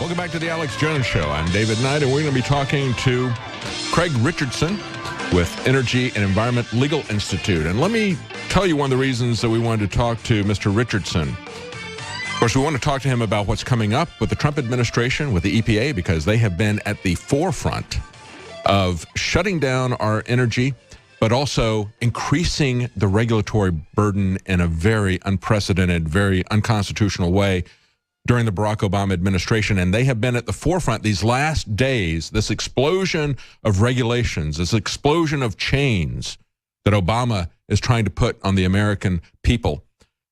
Welcome back to the Alex Jones Show. I'm David Knight, and we're going to be talking to Craig Richardson with Energy and Environment Legal Institute. And let me tell you one of the reasons that we wanted to talk to Mr. Richardson. Of course, we want to talk to him about what's coming up with the Trump administration, with the EPA, because they have been at the forefront of shutting down our energy, but also increasing the regulatory burden in a very unprecedented, very unconstitutional way during the Barack Obama administration. And they have been at the forefront these last days, this explosion of regulations, this explosion of chains that Obama is trying to put on the American people.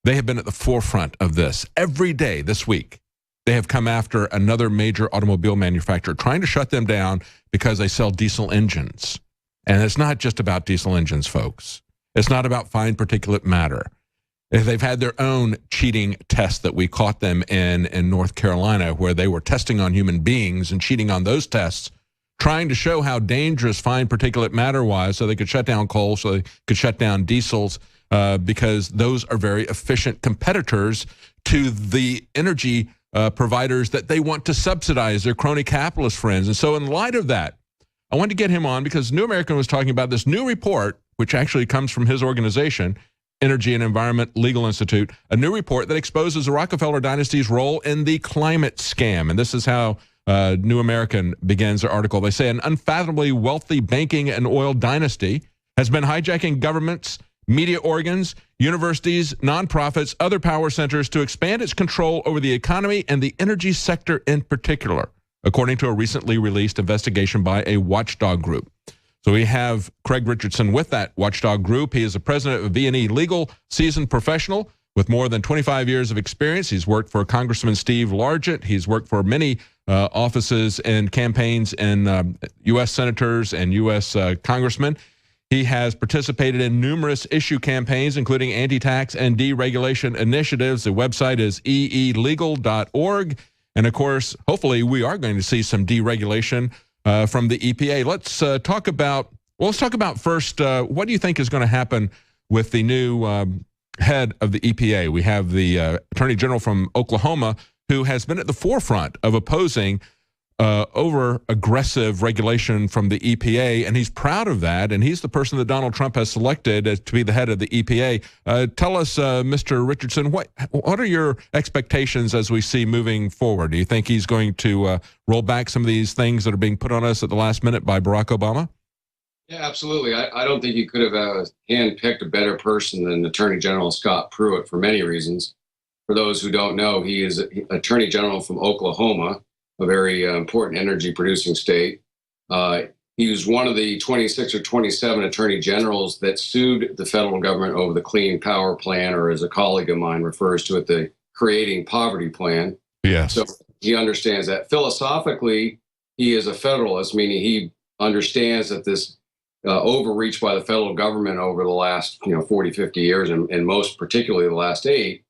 They have been at the forefront of this. Every day this week, they have come after another major automobile manufacturer, trying to shut them down because they sell diesel engines. And it's not just about diesel engines, folks. It's not about fine particulate matter. They've had their own cheating test that we caught them in North Carolina, where they were testing on human beings and cheating on those tests, trying to show how dangerous fine particulate matter was so they could shut down coal, so they could shut down diesels, because those are very efficient competitors to the energy providers that they want to subsidize, their crony capitalist friends. And so in light of that, I wanted to get him on because New American was talking about this new report, which actually comes from his organization, Energy and Environment Legal Institute, a new report that exposes the Rockefeller dynasty's role in the climate scam. And this is how New American begins their article. They say an unfathomably wealthy banking and oil dynasty has been hijacking governments, media organs, universities, nonprofits, other power centers to expand its control over the economy and the energy sector in particular, according to a recently released investigation by a watchdog group. So we have Craig Richardson with that watchdog group. He is the president of V&E Legal, seasoned professional with more than 25 years of experience. He's worked for Congressman Steve Largent. He's worked for many offices and campaigns in U.S. senators and U.S. congressmen. He has participated in numerous issue campaigns, including anti-tax and deregulation initiatives. The website is eelegal.org. And of course, hopefully we are going to see some deregulation from the EPA. Let's talk about first, what do you think is going to happen with the new head of the EPA? We have the Attorney General from Oklahoma, who has been at the forefront of opposing over-aggressive regulation from the EPA, and he's proud of that, and he's the person that Donald Trump has selected to be the head of the EPA. Tell us, Mr. Richardson, what are your expectations as we see moving forward? Do you think he's going to roll back some of these things that are being put on us at the last minute by Barack Obama? Yeah, absolutely. I don't think you could have handpicked a better person than Attorney General Scott Pruitt for many reasons. For those who don't know, he is Attorney General from Oklahoma, a very important energy producing state. He was one of the 26 or 27 attorney generals that sued the federal government over the Clean Power Plan, or as a colleague of mine refers to it, the Creating Poverty Plan. Yes. So he understands that. Philosophically, he is a federalist, meaning he understands that this overreach by the federal government over the last 40, 50 years, and most particularly the last 8,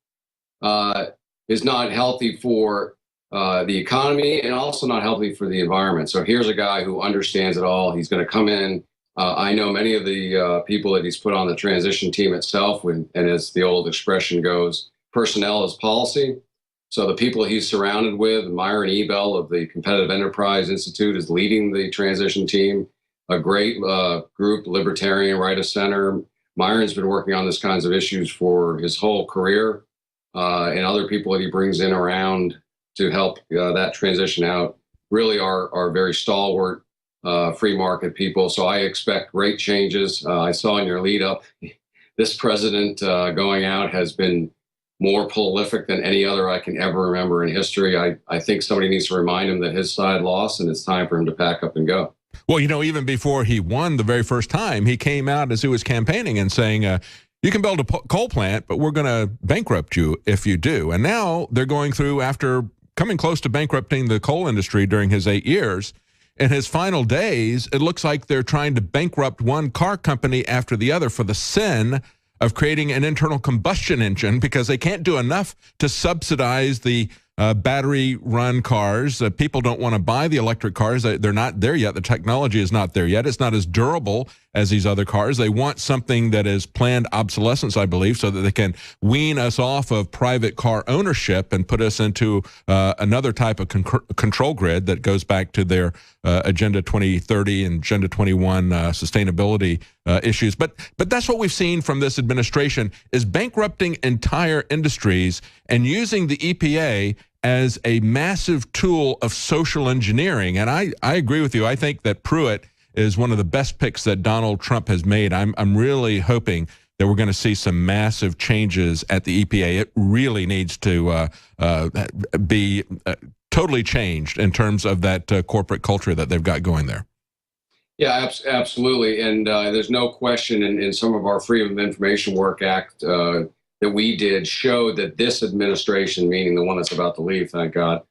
is not healthy for the economy, and also not healthy for the environment. So here's a guy who understands it all. He's going to come in. I know many of the people that he's put on the transition team itself, and as the old expression goes, personnel is policy. So the people he's surrounded with, Myron Ebell of the Competitive Enterprise Institute is leading the transition team, a great group, libertarian, right of center. Myron's been working on these kinds of issues for his whole career, and other people that he brings in around to help that transition out really are very stalwart free market people. So I expect great changes. I saw in your lead up, this president going out has been more prolific than any other I can ever remember in history. I think somebody needs to remind him that his side lost, and it's time for him to pack up and go. Well, even before he won the very first time, he came out as he was campaigning and saying, you can build a coal plant, but we're going to bankrupt you if you do. And now they're going through, after coming close to bankrupting the coal industry during his 8 years, in his final days, it looks like they're trying to bankrupt one car company after the other for the sin of creating an internal combustion engine, because they can't do enough to subsidize the battery run cars. People don't want to buy the electric cars. They're not there yet. The technology is not there yet. It's not as durable as these other cars. They want something that is planned obsolescence, I believe, so that they can wean us off of private car ownership and put us into another type of control grid that goes back to their Agenda 2030 and Agenda 21 sustainability issues. But that's what we've seen from this administration, is bankrupting entire industries and using the EPA as a massive tool of social engineering. And I agree with you. I think that Pruitt is one of the best picks that Donald Trump has made. I'm really hoping that we're going to see some massive changes at the EPA. It really needs to be totally changed in terms of that corporate culture that they've got going there. Yeah, absolutely. And there's no question in some of our Freedom of Information Work Act that we did show that this administration, meaning the one that's about to leave, thank God,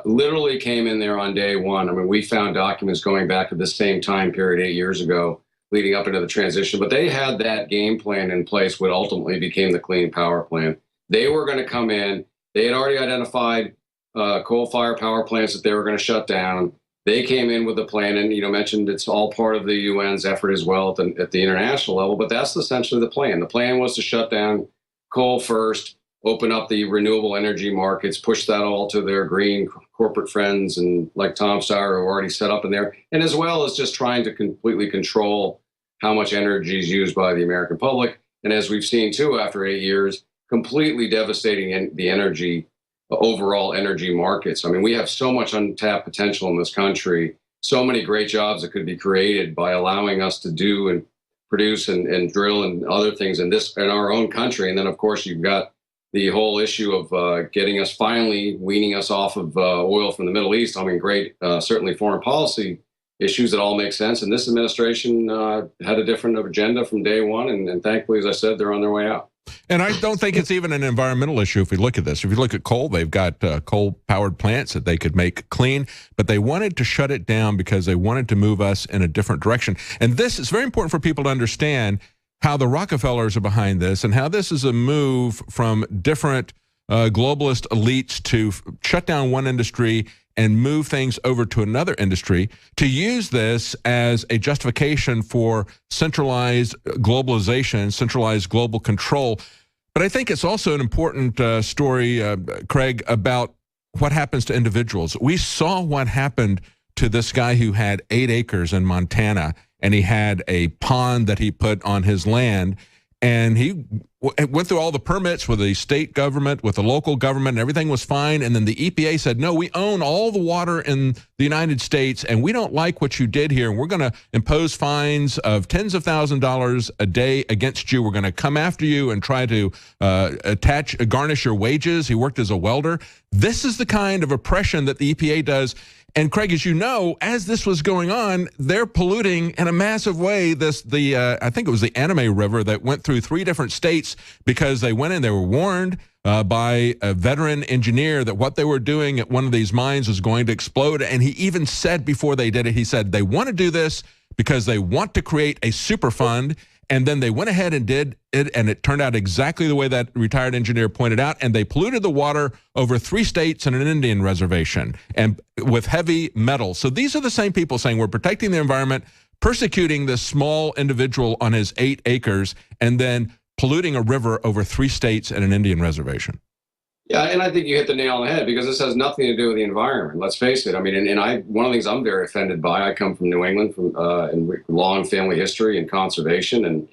literally came in there on day one. I mean, we found documents going back to the same time period 8 years ago, leading up into the transition. But they had that game plan in place, what ultimately became the Clean Power Plan. They were going to come in. They had already identified coal-fired power plants that they were going to shut down. They came in with a plan, and mentioned it's all part of the UN's effort as well at the international level. But that's essentially the plan. The plan was to shut down coal first, open up the renewable energy markets, push that all to their green corporate friends and like Tom Steyer, who are already set up in there, and as well as just trying to completely control how much energy is used by the American public. And as we've seen too, after 8 years, completely devastating the overall energy markets. I mean, we have so much untapped potential in this country, so many great jobs that could be created by allowing us to do and produce and drill and other things in our own country. And then, of course, you've got the whole issue of getting us finally weaning us off of oil from the Middle East. I mean, great, certainly foreign policy issues that all make sense. And this administration had a different agenda from day one. And thankfully, as I said, they're on their way out. And I don't think it's even an environmental issue if we look at this. If you look at coal, they've got coal-powered plants that they could make clean, but they wanted to shut it down because they wanted to move us in a different direction. And this is very important for people to understand how the Rockefellers are behind this and how this is a move from different globalist elites to shut down one industry and move things over to another industry, to use this as a justification for centralized globalization, centralized global control. But I think it's also an important story, Craig, about what happens to individuals. We saw what happened to this guy who had 8 acres in Montana, and he had a pond that he put on his land, and he went through all the permits with the state government, with the local government, and everything was fine. And then the EPA said, no, we own all the water in the United States, and we don't like what you did here, and we're going to impose fines of tens of thousands of dollars a day against you. We're going to come after you and try to garnish your wages. He worked as a welder. This is the kind of oppression that the EPA does. And Craig, as you know, as this was going on, they're polluting in a massive way I think it was the Anime River that went through 3 different states because they went in, they were warned by a veteran engineer that what they were doing at one of these mines was going to explode. And he even said before they did it, he said they want to do this because they want to create a super fund. And then they went ahead and did it, and it turned out exactly the way that retired engineer pointed out, and they polluted the water over 3 states and an Indian reservation, and with heavy metals. So these are the same people saying we're protecting the environment, persecuting this small individual on his 8 acres, and then polluting a river over 3 states and an Indian reservation. Yeah, and I think you hit the nail on the head, because this has nothing to do with the environment. Let's face it. I mean, one of the things I'm very offended by, I come from New England, from long family history and conservation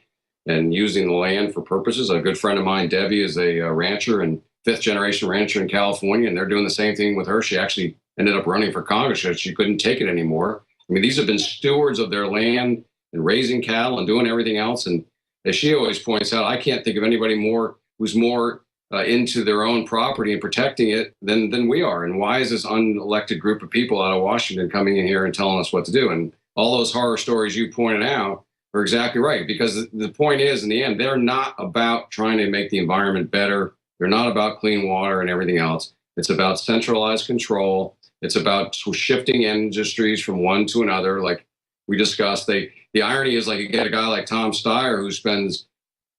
and using the land for purposes. A good friend of mine, Debbie, is a rancher and 5th-generation rancher in California, and they're doing the same thing with her. She actually ended up running for Congress because she couldn't take it anymore. I mean, these have been stewards of their land and raising cattle and doing everything else. And as she always points out, I can't think of anybody who's more into their own property and protecting it than we are. And why is this unelected group of people out of Washington coming in here and telling us what to do? And all those horror stories you pointed out are exactly right, because the point is, in the end, they're not about trying to make the environment better. They're not about clean water and everything else. It's about centralized control. It's about shifting industries from one to another. Like we discussed, the irony is, like, you get a guy like Tom Steyer who spends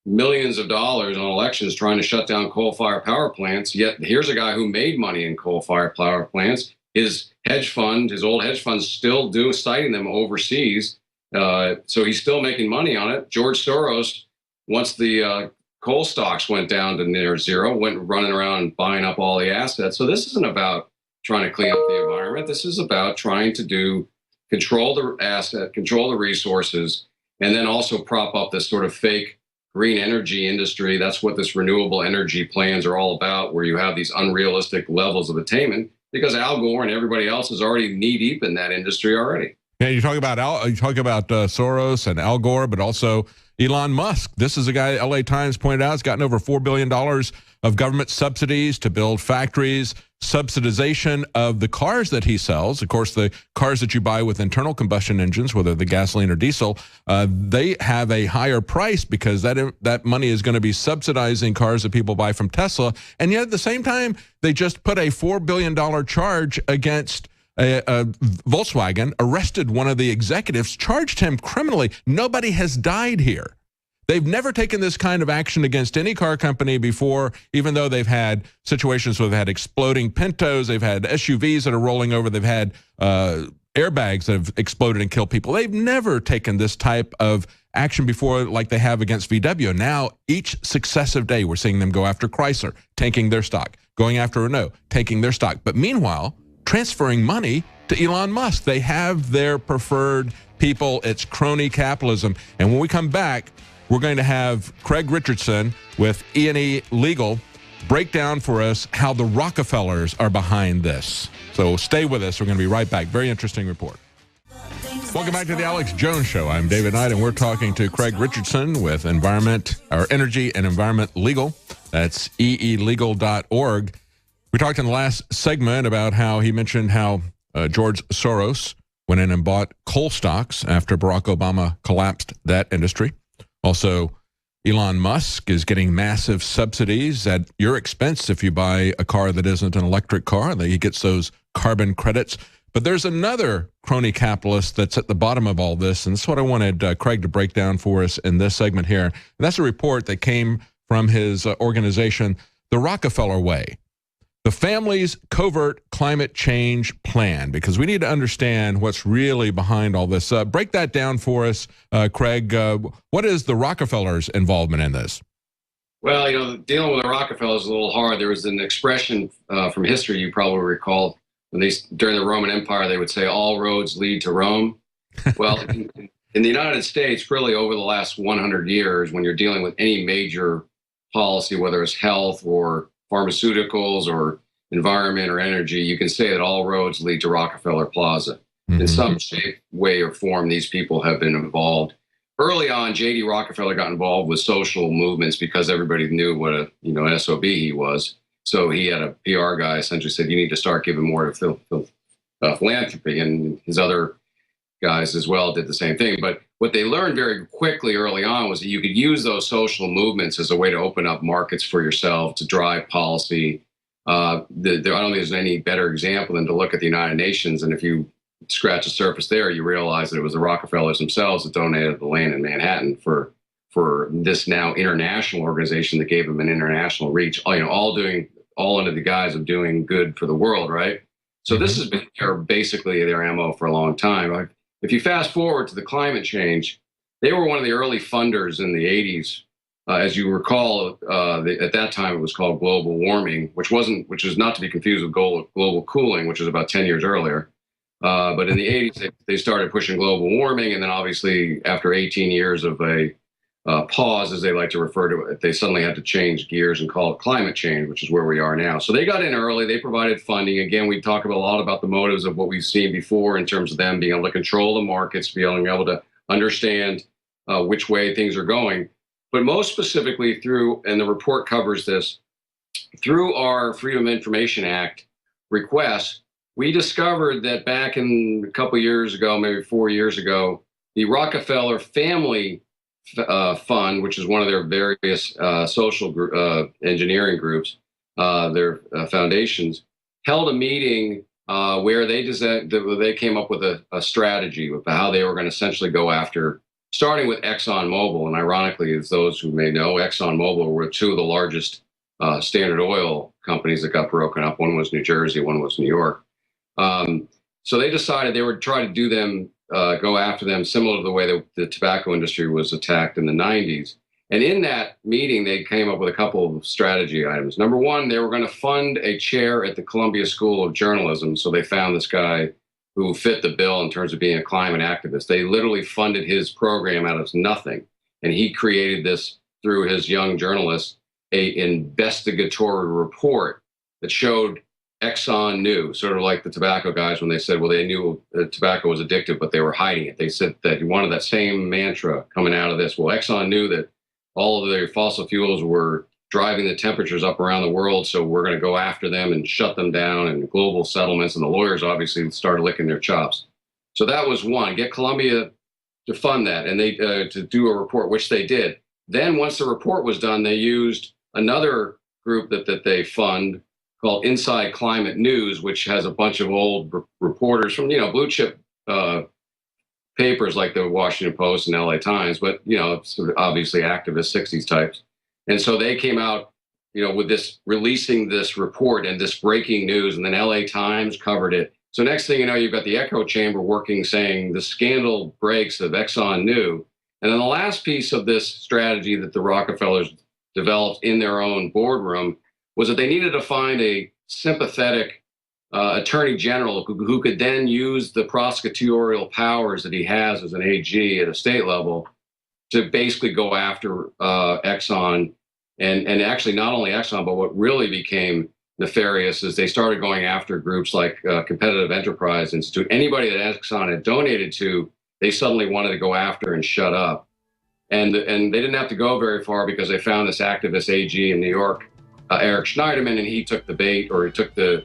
millions of dollars on elections trying to shut down coal-fired power plants. Yet here's a guy who made money in coal-fired power plants. His hedge fund, his old hedge funds, still citing them overseas. So he's still making money on it. George Soros, once the coal stocks went down to near zero, went running around buying up all the assets. So this isn't about trying to clean up the environment. This is about trying to control the asset, control the resources, and then also prop up this sort of fake green energy industry. That's what this renewable energy plans are all about, where you have these unrealistic levels of attainment, because Al Gore and everybody else is already knee deep in that industry already. Yeah, you talk about Soros and Al Gore, but also Elon Musk. This is a guy, LA Times pointed out, has gotten over $4 billion of government subsidies to build factories, subsidization of the cars that he sells. Of course, the cars that you buy with internal combustion engines, whether the gasoline or diesel, they have a higher price because that money is going to be subsidizing cars that people buy from Tesla. And yet at the same time, they just put a $4 billion charge against Volkswagen, arrested one of the executives, charged him criminally. Nobody has died here. They've never taken this kind of action against any car company before, even though they've had situations where they've had exploding Pintos, they've had SUVs that are rolling over, they've had airbags that have exploded and killed people. They've never taken this type of action before like they have against VW. Now, each successive day, we're seeing them go after Chrysler, tanking their stock, going after Renault, taking their stock. But meanwhile, transferring money to Elon Musk. They have their preferred people. It's crony capitalism. And when we come back, we're going to have Craig Richardson with E&E Legal break down for us how the Rockefellers are behind this. So stay with us. We're going to be right back. Very interesting report. Welcome back to the Alex Jones Show. I'm David Knight, and we're talking to Craig Richardson with Energy and Environment Legal. That's eelegal.org. We talked in the last segment about how he mentioned how George Soros went in and bought coal stocks after Barack Obama collapsed that industry. Also, Elon Musk is getting massive subsidies at your expense if you buy a car that isn't an electric car. He gets those carbon credits. But there's another crony capitalist that's at the bottom of all this, and that's what I wanted Craig to break down for us in this segment here. And that's a report that came from his organization, the Rockefeller Way. The family's covert climate change plan, because we need to understand what's really behind all this. Break that down for us, Craig. What is the Rockefellers' involvement in this? Well, dealing with the Rockefellers is a little hard. There was an expression from history you probably recall when during the Roman Empire, they would say all roads lead to Rome. Well, in the United States, really over the last 100 years, when you're dealing with any major policy, whether it's health or pharmaceuticals or environment or energy, you can say that all roads lead to Rockefeller Plaza. Mm-hmm. In some shape, way, or form, these people have been involved. Early on, J.D. Rockefeller got involved with social movements because everybody knew what an SOB he was. So he had a PR guy essentially said, you need to start giving more to philanthropy, and his other guys as well did the same thing. But what they learned very quickly early on was that you could use those social movements as a way to open up markets for yourself, to drive policy. I don't think there's any better example than to look at the United Nations, and if you scratch the surface there, you realize that it was the Rockefellers themselves that donated the land in Manhattan for this now international organization that gave them an international reach. All under the guise of doing good for the world, right? So this has been basically their MO for a long time. If you fast forward to the climate change, they were one of the early funders in the 80s. As you recall, at that time it was called global warming, which is not to be confused with global cooling, which was about 10 years earlier. But in the 80s, they started pushing global warming, and then obviously after 18 years of a pause, as they like to refer to it, they suddenly had to change gears and call it climate change, which is where we are now. So they got in early. They provided funding. Again, we talk a lot about the motives of what we've seen before in terms of them being able to control the markets, being able to understand which way things are going. But most specifically and the report covers this, through our Freedom of Information Act request, we discovered that back in a couple years ago, maybe 4 years ago, the Rockefeller Family Fund, which is one of their various social engineering groups, their foundations, held a meeting where they came up with a strategy with how they were going to essentially go after starting with ExxonMobil. And ironically, as those who may know, ExxonMobil were two of the largest Standard Oil companies that got broken up. One was New Jersey, one was New York. So they decided they would try to do them, go after them, similar to the way that the tobacco industry was attacked in the 90s. And in that meeting, they came up with a couple of strategy items. Number one, they were going to fund a chair at the Columbia School of Journalism. So they found this guy who fit the bill in terms of being a climate activist. They literally funded his program out of nothing. And he created this through his young journalists, an investigatory report that showed Exxon knew, sort of like the tobacco guys when they said, well, they knew tobacco was addictive, but they were hiding it. They said that he wanted that same mantra coming out of this. Well, Exxon knew that all of their fossil fuels were driving the temperatures up around the world, so we're going to go after them and shut them down, and global settlements, and the lawyers obviously started licking their chops. So that was one, get Columbia to fund that, and they to do a report, which they did. Then once the report was done, they used another group that they fund called Inside Climate News, which has a bunch of old reporters from, blue chip papers like the Washington Post and LA Times, but, sort of obviously activist 60s types. And so they came out, with this, releasing this report and this breaking news, and then LA Times covered it. So next thing you know, you've got the echo chamber working, saying the scandal breaks of Exxon knew. And then the last piece of this strategy that the Rockefellers developed in their own boardroom was that they needed to find a sympathetic attorney general who could then use the prosecutorial powers that he has as an AG at a state level to basically go after Exxon. And actually not only Exxon, but what really became nefarious is they started going after groups like Competitive Enterprise Institute. Anybody that Exxon had donated to, they suddenly wanted to go after and shut up. And they didn't have to go very far because they found this activist AG in New York, Eric Schneiderman, and he took the bait, or he took the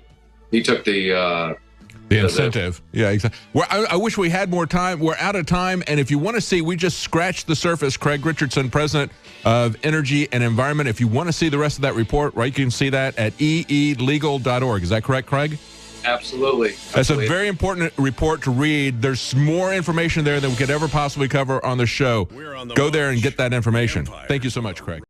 incentive. Yeah, exactly. Well, I wish we had more time. We're out of time. And if you want to see, we just scratched the surface. Craig Richardson, president of Energy and Environment. If you want to see the rest of that report, right, you can see that at eelegal.org. Is that correct, Craig? Absolutely. That's a very important report to read. There's more information there than we could ever possibly cover on the show. Go there and get that information. Thank you so much, Craig.